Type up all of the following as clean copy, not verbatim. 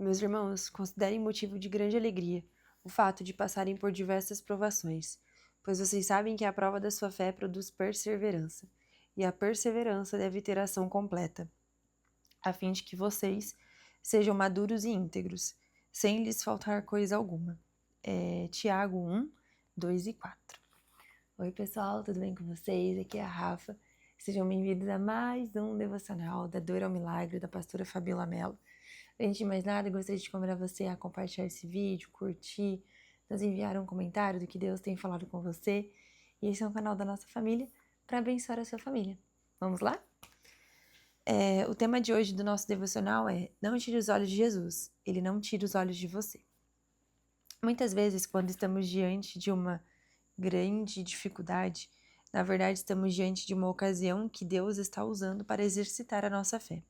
Meus irmãos, considerem motivo de grande alegria o fato de passarem por diversas provações, pois vocês sabem que a prova da sua fé produz perseverança, e a perseverança deve ter ação completa, a fim de que vocês sejam maduros e íntegros, sem lhes faltar coisa alguma. Tiago 1, 2 e 4. Oi pessoal, tudo bem com vocês? Aqui é a Rafa. Sejam bem-vindos a mais um devocional da Dor ao Milagre da pastora Fabiola Mello. Antes de mais nada, eu gostaria de convidar você a compartilhar esse vídeo, curtir, nos enviar um comentário do que Deus tem falado com você. E esse é um canal da nossa família para abençoar a sua família. Vamos lá? O tema de hoje do nosso devocional é: não tire os olhos de Jesus, Ele não tira os olhos de você. Muitas vezes, quando estamos diante de uma grande dificuldade, na verdade estamos diante de uma ocasião que Deus está usando para exercitar a nossa fé.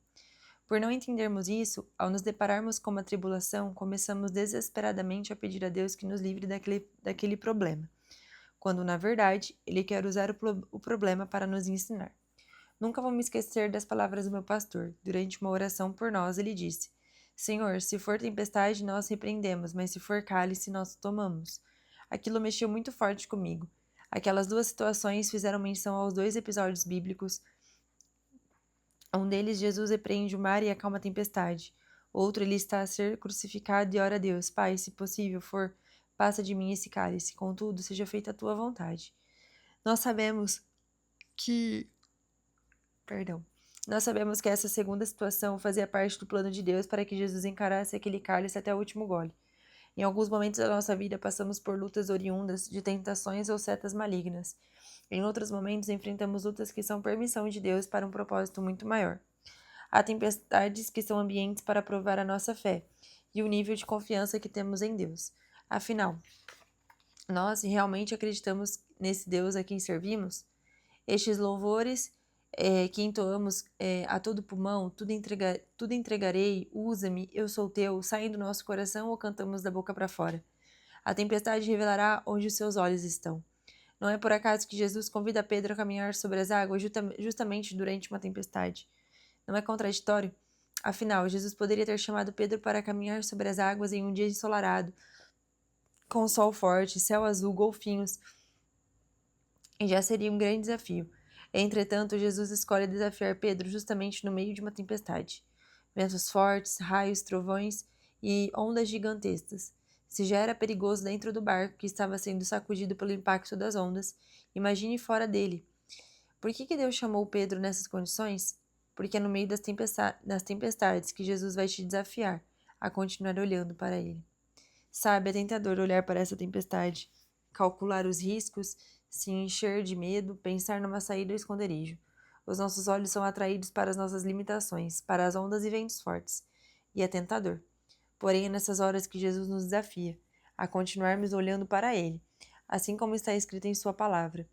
Por não entendermos isso, ao nos depararmos com uma tribulação, começamos desesperadamente a pedir a Deus que nos livre daquele problema, quando, na verdade, Ele quer usar o problema para nos ensinar. Nunca vou me esquecer das palavras do meu pastor. Durante uma oração por nós, ele disse: Senhor, se for tempestade, nós repreendemos, mas se for cálice, nós tomamos. Aquilo mexeu muito forte comigo. Aquelas duas situações fizeram menção aos dois episódios bíblicos. Um deles, Jesus repreende o mar e acalma a tempestade. Outro, ele está a ser crucificado e ora a Deus: Pai, se possível for, passa de mim esse cálice. Contudo, seja feita a tua vontade. Nós sabemos que essa segunda situação fazia parte do plano de Deus para que Jesus encarasse aquele cálice até o último gole. Em alguns momentos da nossa vida, passamos por lutas oriundas de tentações ou setas malignas. Em outros momentos, enfrentamos lutas que são permissão de Deus para um propósito muito maior. Há tempestades que são ambientes para provar a nossa fé e o nível de confiança que temos em Deus. Afinal, nós realmente acreditamos nesse Deus a quem servimos? Estes louvores que entoamos a todo pulmão, tudo entregarei, usa-me, eu sou teu, saem do nosso coração ou cantamos da boca para fora? A tempestade revelará onde os seus olhos estão. Não é por acaso que Jesus convida Pedro a caminhar sobre as águas justamente durante uma tempestade. Não é contraditório? Afinal, Jesus poderia ter chamado Pedro para caminhar sobre as águas em um dia ensolarado, com sol forte, céu azul, golfinhos, e já seria um grande desafio. Entretanto, Jesus escolhe desafiar Pedro justamente no meio de uma tempestade. Ventos fortes, raios, trovões e ondas gigantescas. Se já era perigoso dentro do barco que estava sendo sacudido pelo impacto das ondas, imagine fora dele. Por que Deus chamou Pedro nessas condições? Porque é no meio das tempestades que Jesus vai te desafiar a continuar olhando para ele. Sabe, é tentador olhar para essa tempestade, calcular os riscos, se encher de medo, pensar numa saída ou esconderijo. Os nossos olhos são atraídos para as nossas limitações, para as ondas e ventos fortes. E é tentador. Porém, é nessas horas que Jesus nos desafia a continuarmos olhando para Ele, assim como está escrito em Sua palavra,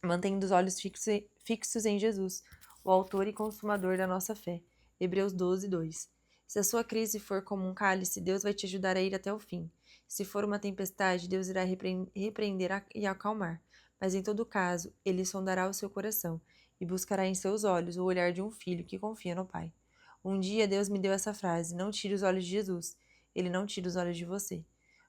mantendo os olhos fixos em Jesus, o autor e consumador da nossa fé. Hebreus 12, 2. Se a sua crise for como um cálice, Deus vai te ajudar a ir até o fim. Se for uma tempestade, Deus irá repreender e acalmar. Mas em todo caso, Ele sondará o seu coração e buscará em seus olhos o olhar de um filho que confia no Pai. Um dia Deus me deu essa frase: não tire os olhos de Jesus, Ele não tira os olhos de você.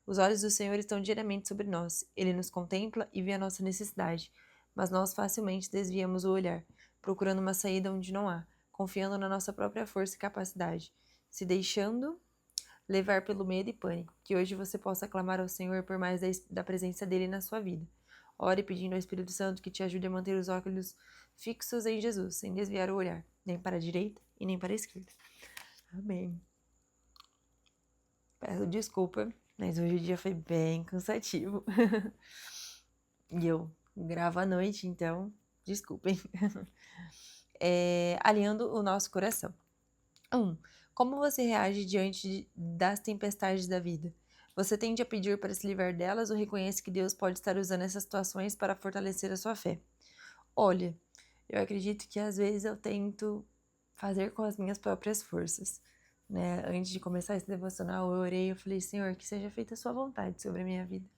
Os olhos do Senhor estão diariamente sobre nós. Ele nos contempla e vê a nossa necessidade, mas nós facilmente desviamos o olhar, procurando uma saída onde não há, confiando na nossa própria força e capacidade, se deixando levar pelo medo e pânico. Que hoje você possa clamar ao Senhor por mais da presença dele na sua vida. Ore pedindo ao Espírito Santo que te ajude a manter os olhos fixos em Jesus, sem desviar o olhar, nem para a direita e nem para a esquerda. Amém. Peço desculpa, mas hoje o dia foi bem cansativo. E eu gravo à noite, então, desculpem. Alinhando o nosso coração. 1. Como você reage diante das tempestades da vida? Você tende a pedir para se livrar delas ou reconhece que Deus pode estar usando essas situações para fortalecer a sua fé? Olha, eu acredito que às vezes eu tento fazer com as minhas próprias forças, né? Antes de começar esse devocional, eu orei e falei: Senhor, que seja feita a sua vontade sobre a minha vida.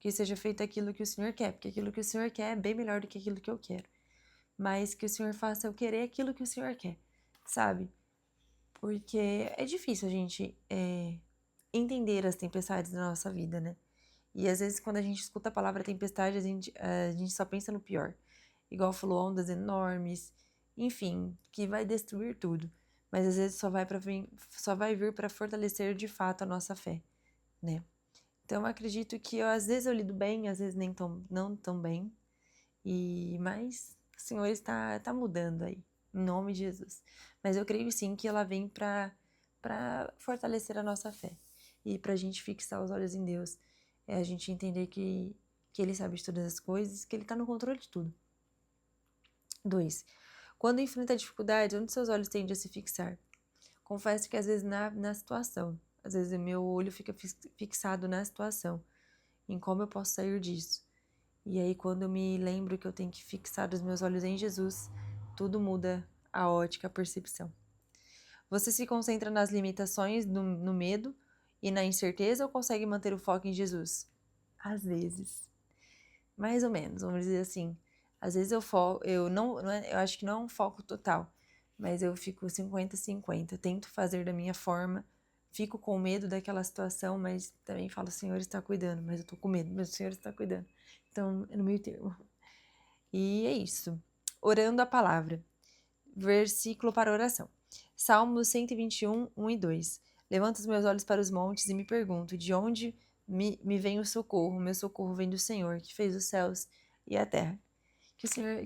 Que seja feito aquilo que o Senhor quer, porque aquilo que o Senhor quer é bem melhor do que aquilo que eu quero. Mas que o Senhor faça eu querer aquilo que o Senhor quer, sabe? porque é difícil a gente entender as tempestades da nossa vida, né? E às vezes quando a gente escuta a palavra tempestade, a gente só pensa no pior. Igual falou, ondas enormes, enfim, que vai destruir tudo. Mas às vezes só vai vir para fortalecer de fato a nossa fé, né? Então eu acredito que às vezes eu lido bem, às vezes não tão bem. Mas o Senhor está mudando aí, em nome de Jesus. Mas eu creio sim que ela vem para fortalecer a nossa fé. E para a gente fixar os olhos em Deus. É a gente entender que Ele sabe de todas as coisas, que Ele está no controle de tudo. 2. Quando enfrenta dificuldades, onde seus olhos tendem a se fixar? Confesso que às vezes na situação. Às vezes o meu olho fica fixado na situação. Em como eu posso sair disso. E aí, quando eu me lembro que eu tenho que fixar os meus olhos em Jesus, tudo muda a ótica, a percepção. Você se concentra nas limitações, no medo e na incerteza ou consegue manter o foco em Jesus? Às vezes. Mais ou menos, vamos dizer assim. Às vezes eu acho que não é um foco total, mas eu fico 50-50. Tento fazer da minha forma, fico com medo daquela situação, mas também falo, o Senhor está cuidando, mas eu tô com medo, mas o Senhor está cuidando. Então, é no meio termo. E é isso. Orando a palavra. Versículo para oração. Salmos 121, 1 e 2. Levanto os meus olhos para os montes e me pergunto, de onde me vem o socorro? Meu socorro vem do Senhor, que fez os céus e a terra.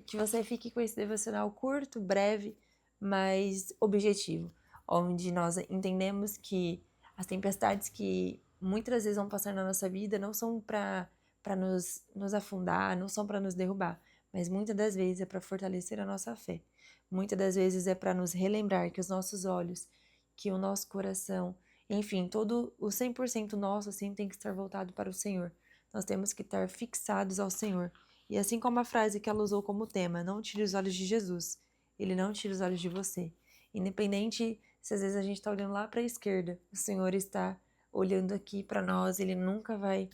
Que você fique com esse devocional curto, breve, mas objetivo, onde nós entendemos que as tempestades que muitas vezes vão passar na nossa vida não são para nos afundar, não são para nos derrubar, mas muitas das vezes é para fortalecer a nossa fé. Muitas das vezes é para nos relembrar que os nossos olhos, que o nosso coração, enfim, todo o 100% nosso assim tem que estar voltado para o Senhor. Nós temos que estar fixados ao Senhor. E assim como a frase que ela usou como tema, não tire os olhos de Jesus, Ele não tira os olhos de você. Independente se às vezes a gente está olhando lá para a esquerda, o Senhor está olhando aqui para nós, Ele nunca vai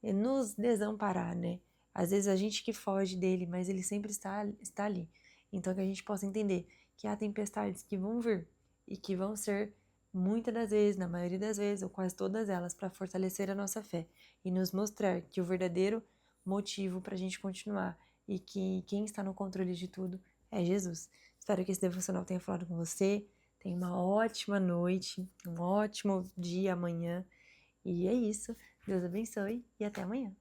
nos desamparar, né? Às vezes a gente que foge dele, mas Ele sempre está ali. Então que a gente possa entender que há tempestades que vão vir e que vão ser muitas das vezes, na maioria das vezes, ou quase todas elas, para fortalecer a nossa fé e nos mostrar que o verdadeiro motivo para a gente continuar e que quem está no controle de tudo é Jesus. Espero que esse devocional tenha falado com você. Tenha uma ótima noite, um ótimo dia amanhã. E é isso. Deus abençoe e até amanhã.